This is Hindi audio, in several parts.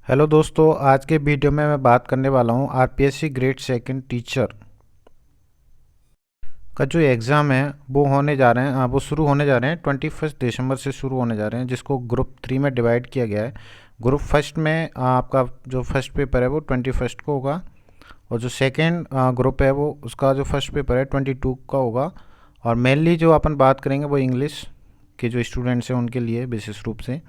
हेलो दोस्तों, आज के वीडियो में मैं बात करने वाला हूँ आरपीएससी ग्रेड सेकंड टीचर का जो एग्ज़ाम है वो होने जा रहे हैं। वो शुरू होने जा रहे हैं 21 दिसंबर से शुरू होने जा रहे हैं, जिसको ग्रुप 3 में डिवाइड किया गया है। ग्रुप फर्स्ट में आपका जो फर्स्ट पेपर है वो 21 को होगा, और जो सेकेंड ग्रुप है वो उसका जो फर्स्ट पेपर है 22 का होगा। और मेनली जो अपन बात करेंगे वो इंग्लिश के जो स्टूडेंट्स हैं उनके लिए विशेष रूप से।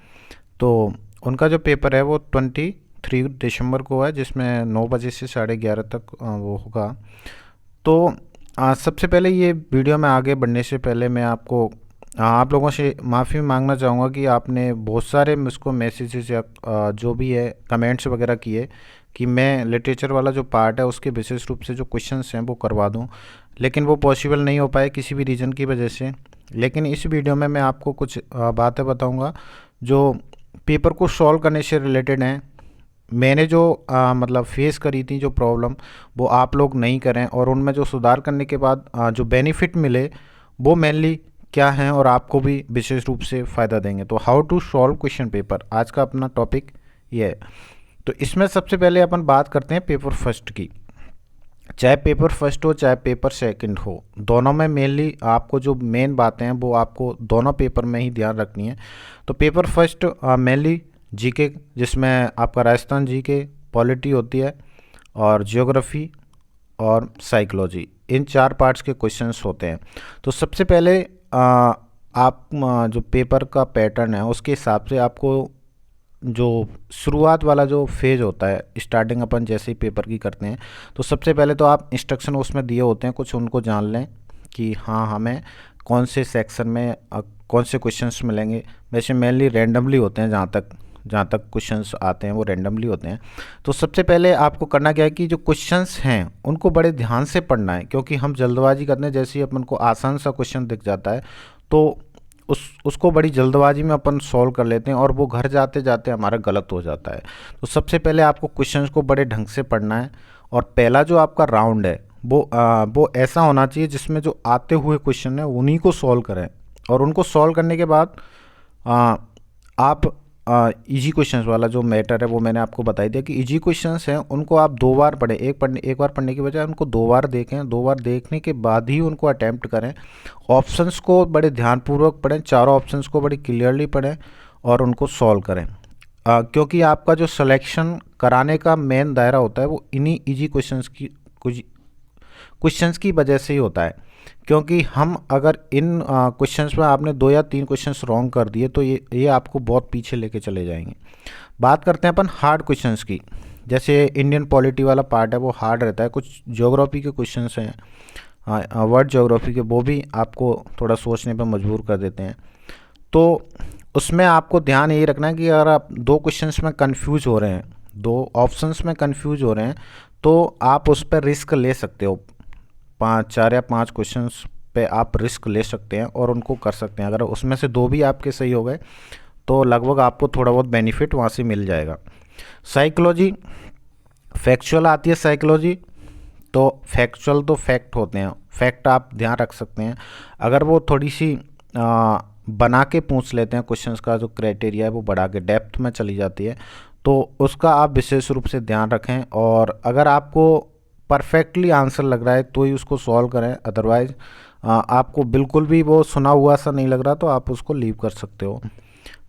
तो उनका जो पेपर है वो 23 दिसंबर को है, जिसमें 9 बजे से 11:30 तक वो होगा। तो सबसे पहले ये वीडियो में आगे बढ़ने से पहले मैं आपको आप लोगों से माफ़ी मांगना चाहूँगा कि आपने बहुत सारे मुझको मैसेजेस या जो भी है कमेंट्स वगैरह किए कि मैं लिटरेचर वाला जो पार्ट है उसके विशेष रूप से जो क्वेश्चंस हैं वो करवा दूं, लेकिन वो पॉसिबल नहीं हो पाए किसी भी रीज़न की वजह से। लेकिन इस वीडियो में मैं आपको कुछ बातें बताऊंगा जो पेपर को सॉल्व करने से रिलेटेड हैं। मैंने जो मतलब फेस करी थी जो प्रॉब्लम, वो आप लोग नहीं करें, और उनमें जो सुधार करने के बाद जो बेनिफिट मिले वो मेनली क्या हैं और आपको भी विशेष रूप से फ़ायदा देंगे। तो how to solve question paper आज का अपना टॉपिक ये है। तो इसमें सबसे पहले अपन बात करते हैं पेपर फर्स्ट की। चाहे पेपर फर्स्ट हो चाहे पेपर सेकंड हो, दोनों में मेनली आपको जो मेन बातें हैं वो आपको दोनों पेपर में ही ध्यान रखनी है। तो पेपर फर्स्ट मेनली जीके, जिसमें आपका राजस्थान जीके, पॉलिटी होती है, और जियोग्राफी और साइकोलॉजी, इन 4 पार्ट्स के क्वेश्चंस होते हैं। तो सबसे पहले आप जो पेपर का पैटर्न है उसके हिसाब से आपको जो शुरुआत वाला जो फेज़ होता है, स्टार्टिंग अपन जैसे ही पेपर की करते हैं, तो सबसे पहले तो आप इंस्ट्रक्शन उसमें दिए होते हैं कुछ, उनको जान लें कि हाँ हमें कौन से सेक्शन में कौन से क्वेश्चंस मिलेंगे। वैसे मेनली रैंडमली होते हैं, जहाँ तक क्वेश्चंस आते हैं वो रैंडमली होते हैं। तो सबसे पहले आपको करना क्या है कि जो क्वेश्चंस हैं उनको बड़े ध्यान से पढ़ना है, क्योंकि हम जल्दबाजी करते हैं। जैसे ही अपन को आसान सा क्वेश्चन दिख जाता है तो उसको बड़ी जल्दबाजी में अपन सॉल्व कर लेते हैं, और वो घर जाते जाते हमारा गलत हो जाता है। तो सबसे पहले आपको क्वेश्चंस को बड़े ढंग से पढ़ना है, और पहला जो आपका राउंड है वो ऐसा होना चाहिए जिसमें जो आते हुए क्वेश्चन है उन्हीं को सॉल्व करें। और उनको सॉल्व करने के बाद आ, आप इजी क्वेश्चंस वाला जो मैटर है वो मैंने आपको बताई दिया कि इजी क्वेश्चंस हैं उनको आप 2 बार पढ़ें। एक बार पढ़ने की बजाय उनको 2 बार देखें, 2 बार देखने के बाद ही उनको अटैम्प्ट करें। ऑप्शंस को बड़े ध्यानपूर्वक पढ़ें, चारों ऑप्शंस को बड़ी क्लियरली पढ़ें और उनको सॉल्व करें। क्योंकि आपका जो सिलेक्शन कराने का मेन दायरा होता है वो इन्हीं इजी क्वेश्चंस की वजह से ही होता है। क्योंकि हम अगर इन क्वेश्चंस में आपने 2 या 3 क्वेश्चंस रॉन्ग कर दिए तो ये आपको बहुत पीछे लेके चले जाएंगे। बात करते हैं अपन हार्ड क्वेश्चंस की। जैसे इंडियन पॉलिटी वाला पार्ट है वो हार्ड रहता है। कुछ ज्योग्राफी के क्वेश्चंस हैं, वर्ल्ड ज्योग्राफी के, वो भी आपको थोड़ा सोचने पर मजबूर कर देते हैं। तो उसमें आपको ध्यान यही रखना है कि अगर आप 2 क्वेश्चंस में कंफ्यूज हो रहे हैं, 2 ऑप्शंस में कंफ्यूज हो रहे हैं, तो आप उस पर रिस्क ले सकते हो। 4 या 5 क्वेश्चंस पे आप रिस्क ले सकते हैं और उनको कर सकते हैं। अगर उसमें से 2 भी आपके सही हो गए तो लगभग आपको थोड़ा बहुत बेनिफिट वहाँ से मिल जाएगा। साइकोलॉजी फैक्चुअल आती है। साइकोलॉजी तो फैक्चुअल तो फैक्ट होते हैं, फैक्ट आप ध्यान रख सकते हैं। अगर वो थोड़ी सी बना के पूछ लेते हैं, क्वेश्चंस का जो क्राइटेरिया है वो बढ़ा के डेप्थ में चली जाती है, तो उसका आप विशेष रूप से ध्यान रखें। और अगर आपको परफेक्टली आंसर लग रहा है तो ही उसको सॉल्व करें, अदरवाइज़ आपको बिल्कुल भी वो सुना हुआ सा नहीं लग रहा तो आप उसको लीव कर सकते हो।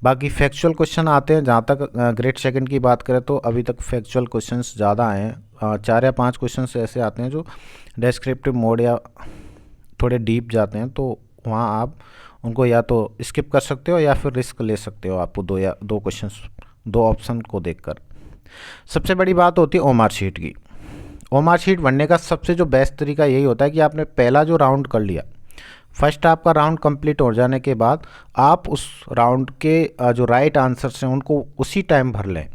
बाकी फैक्चुअल क्वेश्चन आते हैं। जहाँ तक ग्रेड सेकंड की बात करें तो अभी तक फैक्चुअल क्वेश्चंस ज़्यादा आए हैं। 4 या 5 क्वेश्चंस ऐसे आते हैं जो डिस्क्रिप्टिव मोड या थोड़े डीप जाते हैं, तो वहाँ आप उनको या तो स्किप कर सकते हो या फिर रिस्क ले सकते हो, आपको 2 क्वेश्चंस 2 ऑप्शन को देखकर। सबसे बड़ी बात होती है ओमार शीट की। ओमार शीट बनने का सबसे जो बेस्ट तरीका यही होता है कि आपने पहला जो राउंड कर लिया, फर्स्ट आपका राउंड कंप्लीट हो जाने के बाद आप उस राउंड के जो राइट आंसर्स हैं उनको उसी टाइम भर लें।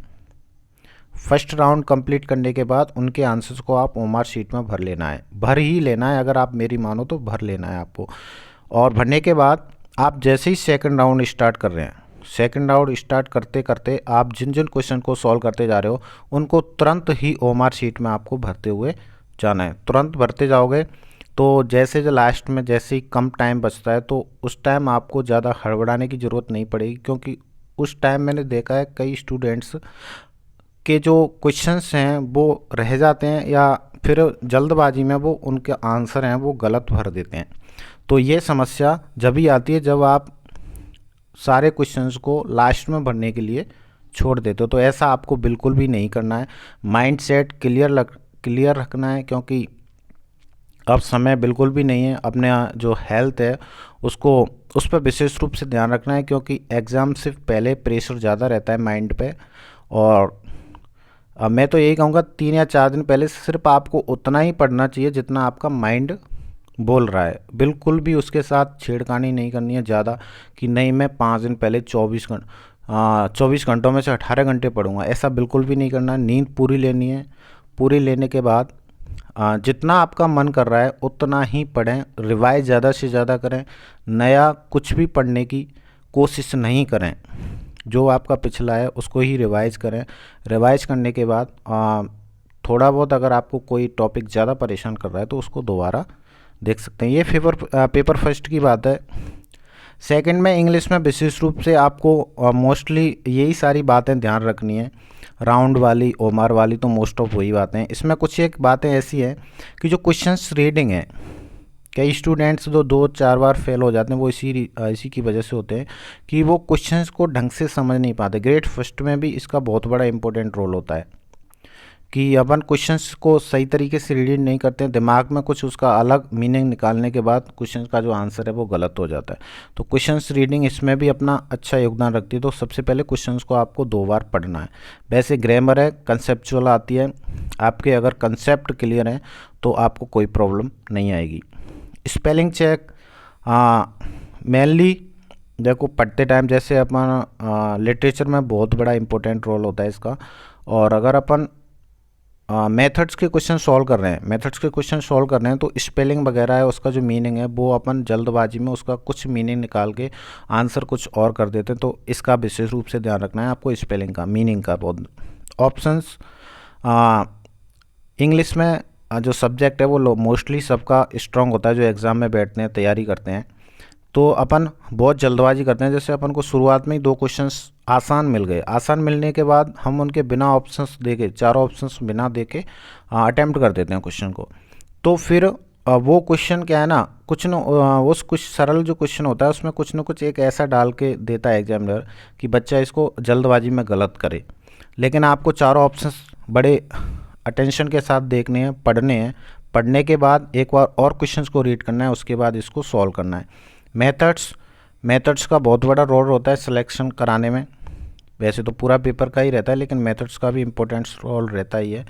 फर्स्ट राउंड कंप्लीट करने के बाद उनके आंसर्स को आप ओमार शीट में भर लेना है, भर ही लेना है। अगर आप मेरी मानो तो भर लेना है आपको। और भरने के बाद आप जैसे ही सेकंड राउंड स्टार्ट कर रहे हैं, सेकंड राउंड स्टार्ट करते करते आप जिन जिन क्वेश्चन को सॉल्व करते जा रहे हो उनको तुरंत ही ओमार शीट में आपको भरते हुए जाना है। तुरंत भरते जाओगे तो जैसे जो लास्ट में जैसे ही कम टाइम बचता है तो उस टाइम आपको ज़्यादा हड़बड़ाने की ज़रूरत नहीं पड़ेगी, क्योंकि उस टाइम मैंने देखा है कई स्टूडेंट्स के जो क्वेश्चंस हैं वो रह जाते हैं या फिर जल्दबाजी में वो उनके आंसर हैं वो गलत भर देते हैं। तो ये समस्या जब भी आती है जब आप सारे क्वेश्चंस को लास्ट में भरने के लिए छोड़ देते हो। तो ऐसा आपको बिल्कुल भी नहीं करना है। माइंडसेट क्लियर रखना है, क्योंकि अब समय बिल्कुल भी नहीं है। अपने जो हेल्थ है उसको उस पर विशेष रूप से ध्यान रखना है, क्योंकि एग्ज़ाम से पहले प्रेशर ज़्यादा रहता है माइंड पे। और मैं तो यही कहूँगा 3 या 4 दिन पहले सिर्फ आपको उतना ही पढ़ना चाहिए जितना आपका माइंड बोल रहा है। बिल्कुल भी उसके साथ छेड़खानी नहीं करनी है ज़्यादा, कि नहीं मैं 5 दिन पहले 24 घंटों में से 18 घंटे पढ़ूंगा, ऐसा बिल्कुल भी नहीं करना है। नींद पूरी लेनी है। पूरी लेने के बाद जितना आपका मन कर रहा है उतना ही पढ़ें। रिवाइज ज़्यादा से ज़्यादा करें। नया कुछ भी पढ़ने की कोशिश नहीं करें। जो आपका पिछला है उसको ही रिवाइज करें। रिवाइज करने के बाद थोड़ा बहुत अगर आपको कोई टॉपिक ज़्यादा परेशान कर रहा है तो उसको दोबारा देख सकते हैं। ये पेपर फर्स्ट की बात है। सेकंड में इंग्लिश में विशेष रूप से आपको मोस्टली यही सारी बातें ध्यान रखनी है। राउंड वाली, ओमार वाली तो मोस्ट ऑफ वही बातें हैं। इसमें कुछ एक बातें ऐसी हैं कि जो क्वेश्चंस रीडिंग है, कई स्टूडेंट्स जो 2-4 बार फेल हो जाते हैं वो इसी की वजह से होते हैं कि वो क्वेश्चंस को ढंग से समझ नहीं पाते। ग्रेड फर्स्ट में भी इसका बहुत बड़ा इंपॉर्टेंट रोल होता है कि अपन क्वेश्चंस को सही तरीके से रीड नहीं करते हैं। दिमाग में कुछ उसका अलग मीनिंग निकालने के बाद क्वेश्चंस का जो आंसर है वो गलत हो जाता है। तो क्वेश्चंस रीडिंग इसमें भी अपना अच्छा योगदान रखती है। तो सबसे पहले क्वेश्चंस को आपको 2 बार पढ़ना है। वैसे ग्रामर है, कंसेप्चुअल आती है। आपके अगर कंसेप्ट क्लियर हैं तो आपको कोई प्रॉब्लम नहीं आएगी। स्पेलिंग चेक मेनली देखो पढ़ते टाइम, जैसे अपन लिटरेचर में बहुत बड़ा इंपॉर्टेंट रोल होता है इसका। और अगर अपन मेथड्स के क्वेश्चन सॉल्व कर रहे हैं तो स्पेलिंग वगैरह है उसका जो मीनिंग है वो अपन जल्दबाजी में उसका कुछ मीनिंग निकाल के आंसर कुछ और कर देते हैं। तो इसका विशेष रूप से ध्यान रखना है आपको, स्पेलिंग का, मीनिंग का बहुत। ऑप्शंस इंग्लिश में जो सब्जेक्ट है वो मोस्टली सबका स्ट्रांग होता है जो एग्ज़ाम में बैठते हैं, तैयारी करते हैं। तो अपन बहुत जल्दबाजी करते हैं। जैसे अपन को शुरुआत में ही 2 क्वेश्चंस आसान मिल गए। आसान मिलने के बाद हम उनके बिना ऑप्शंस देके, 4 ऑप्शंस बिना देके अटेम्प्ट कर देते हैं क्वेश्चन को। तो फिर वो क्वेश्चन क्या है ना, उस कुछ सरल जो क्वेश्चन होता है उसमें कुछ ना कुछ एक ऐसा डाल के देता है एग्जामिनर कि बच्चा इसको जल्दबाजी में गलत करे। लेकिन आपको चारों ऑप्शंस बड़े अटेंशन के साथ देखने हैं, पढ़ने हैं। पढ़ने के बाद एक बार और क्वेश्चंस को रीड करना है, उसके बाद इसको सॉल्व करना है। मेथड्स का बहुत बड़ा रोल होता है सिलेक्शन कराने में। वैसे तो पूरा पेपर का ही रहता है लेकिन मेथड्स का भी इम्पोर्टेंट रोल रहता ही है।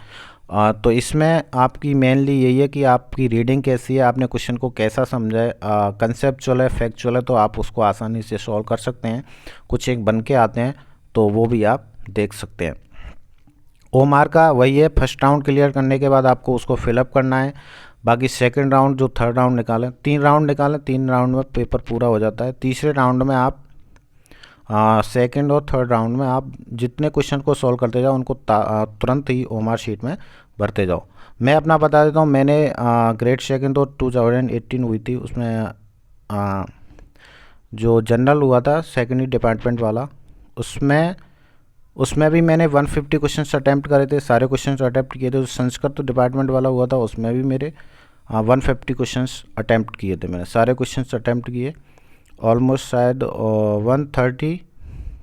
तो इसमें आपकी मेनली यही है कि आपकी रीडिंग कैसी है, आपने क्वेश्चन को कैसा समझा है। कंसेप्चुअल है, फैक्चुअल है, तो आप उसको आसानी से सॉल्व कर सकते हैं। कुछ एक बन के आते हैं तो वो भी आप देख सकते हैं। ओमार का वही है, फर्स्ट राउंड क्लियर करने के बाद आपको उसको फिलअप करना है। बाकी सेकंड राउंड जो थर्ड राउंड निकालें, 3 राउंड में पेपर पूरा हो जाता है। तीसरे राउंड में आप सेकंड और थर्ड राउंड में आप जितने क्वेश्चन को सॉल्व करते जाओ उनको तुरंत ही ओमार शीट में भरते जाओ। मैं अपना बता देता हूँ, मैंने ग्रेड सेकंड तो 2018 हुई थी, उसमें जो जनरल हुआ था सेकेंडरी डिपार्टमेंट वाला, उसमें भी मैंने 150 क्वेश्चन अटैम्प्ट करे थे, सारे क्वेश्चन अटैम्प्ट किए थे। जो संस्कृत डिपार्टमेंट वाला हुआ था उसमें भी मेरे 150 क्वेश्चन अटैम्प्ट किए थे। मैंने सारे क्वेश्चन अटैम्प्ट किए। ऑलमोस्ट शायद 130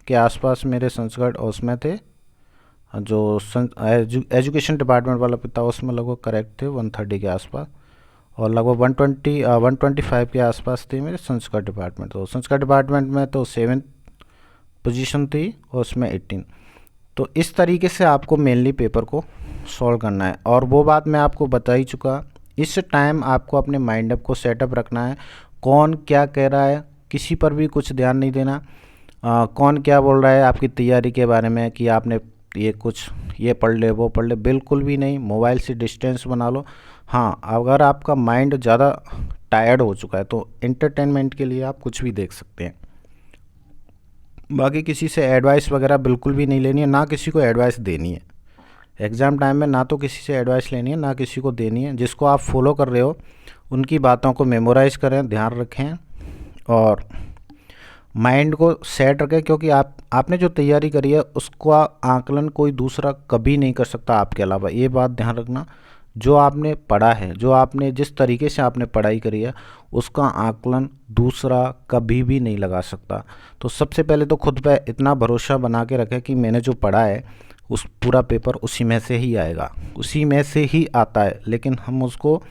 के आसपास मेरे संस्कृत उसमें थे। जो एजुकेशन डिपार्टमेंट वाला था उसमें लगभग करेक्ट थे 130 के आसपास, और लगभग 125 के आसपास थे मेरे संस्कृत डिपार्टमेंट। तो संस्कृत डिपार्टमेंट में तो 7th पोजीशन थी और उसमें 18। तो इस तरीके से आपको मेनली पेपर को सॉल्व करना है। और वो बात मैं आपको बता ही चुका, इस टाइम आपको अपने माइंड अप को सेटअप रखना है। कौन क्या कह रहा है किसी पर भी कुछ ध्यान नहीं देना। कौन क्या बोल रहा है आपकी तैयारी के बारे में कि आपने ये पढ़ ले वो पढ़ ले, बिल्कुल भी नहीं। मोबाइल से डिस्टेंस बना लो। हाँ, अगर आपका माइंड ज़्यादा टायर्ड हो चुका है तो एंटरटेनमेंट के लिए आप कुछ भी देख सकते हैं। बाकी किसी से एडवाइस वगैरह बिल्कुल भी नहीं लेनी है, ना किसी को एडवाइस देनी है। एग्ज़ाम टाइम में ना तो किसी से एडवाइस लेनी है ना किसी को देनी है। जिसको आप फॉलो कर रहे हो उनकी बातों को मेमोराइज़ करें, ध्यान रखें। और माइंड को सेट रखें, क्योंकि आपने जो तैयारी करी है उसका आकलन कोई दूसरा कभी नहीं कर सकता आपके अलावा। ये बात ध्यान रखना, जो आपने पढ़ा है, जो आपने जिस तरीके से आपने पढ़ाई करी है, उसका आकलन दूसरा कभी भी नहीं लगा सकता। तो सबसे पहले तो खुद पे इतना भरोसा बना के रखें कि मैंने जो पढ़ा है उस पूरा पेपर उसी में से ही आएगा, उसी में से ही आता है। लेकिन हम उसको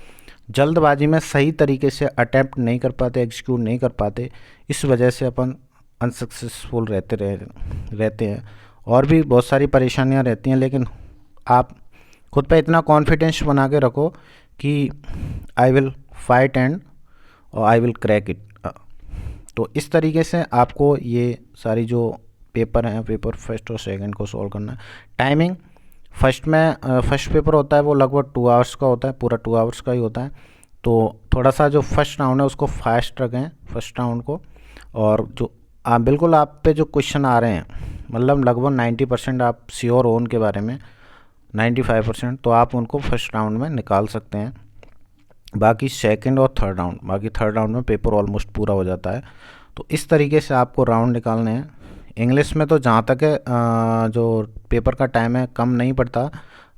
जल्दबाजी में सही तरीके से अटैम्प्ट नहीं कर पाते, एग्जीक्यूट नहीं कर पाते, इस वजह से अपन अनसक्सेसफुल रहते हैं। और भी बहुत सारी परेशानियां रहती हैं, लेकिन आप खुद पे इतना कॉन्फिडेंस बना के रखो कि I will fight and I will crack it. तो इस तरीके से आपको ये सारी जो पेपर हैं, पेपर फर्स्ट और सेकंड को सॉल्व करना है। टाइमिंग फर्स्ट पेपर होता है वो लगभग 2 आवर्स का होता है, पूरा 2 आवर्स का ही होता है। तो थोड़ा सा जो फर्स्ट राउंड है उसको फास्ट रखें, फर्स्ट राउंड को। और जो बिल्कुल आप पे जो क्वेश्चन आ रहे हैं, मतलब लगभग 90% आप श्योर हो उनके बारे में, 95%, तो आप उनको फर्स्ट राउंड में निकाल सकते हैं। बाकी सेकंड और थर्ड राउंड में पेपर ऑलमोस्ट पूरा हो जाता है। तो इस तरीके से आपको राउंड निकालने हैं। इंग्लिश में तो जहाँ तक है जो पेपर का टाइम है कम नहीं पड़ता,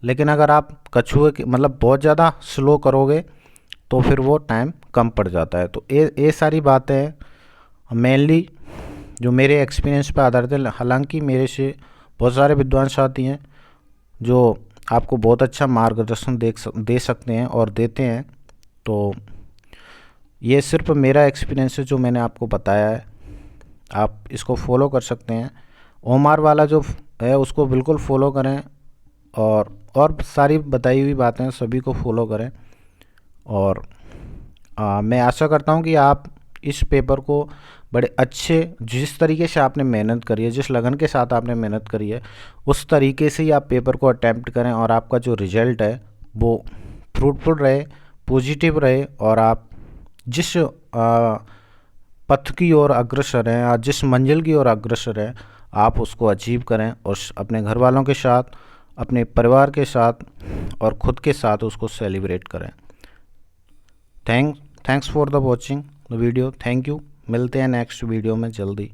लेकिन अगर आप कछुए के मतलब बहुत ज़्यादा स्लो करोगे तो फिर वो टाइम कम पड़ जाता है। तो ये सारी बातें मेनली जो मेरे एक्सपीरियंस पे आधारित है। हालांकि मेरे से बहुत सारे विद्वान साथी हैं जो आपको बहुत अच्छा मार्गदर्शन दे सकते हैं और देते हैं। तो ये सिर्फ मेरा एक्सपीरियंस है जो मैंने आपको बताया है, आप इसको फॉलो कर सकते हैं। ओमार वाला जो है उसको बिल्कुल फॉलो करें, और सारी बताई हुई बातें सभी को फॉलो करें। और मैं आशा करता हूँ कि आप इस पेपर को बड़े अच्छे, जिस तरीके से आपने मेहनत करी है, जिस लगन के साथ आपने मेहनत करी है, उस तरीके से ही आप पेपर को अटैम्प्ट करें और आपका जो रिज़ल्ट है वो फ्रूटफुल रहे, पॉजिटिव रहे, और आप जिस पथ की ओर अग्रसर हैं या जिस मंजिल की ओर अग्रसर हैं आप उसको अचीव करें और अपने घर वालों के साथ, अपने परिवार के साथ और ख़ुद के साथ उसको सेलिब्रेट करें। Thanks for the watching the video. Thank you. मिलते हैं नेक्स्ट वीडियो में जल्दी।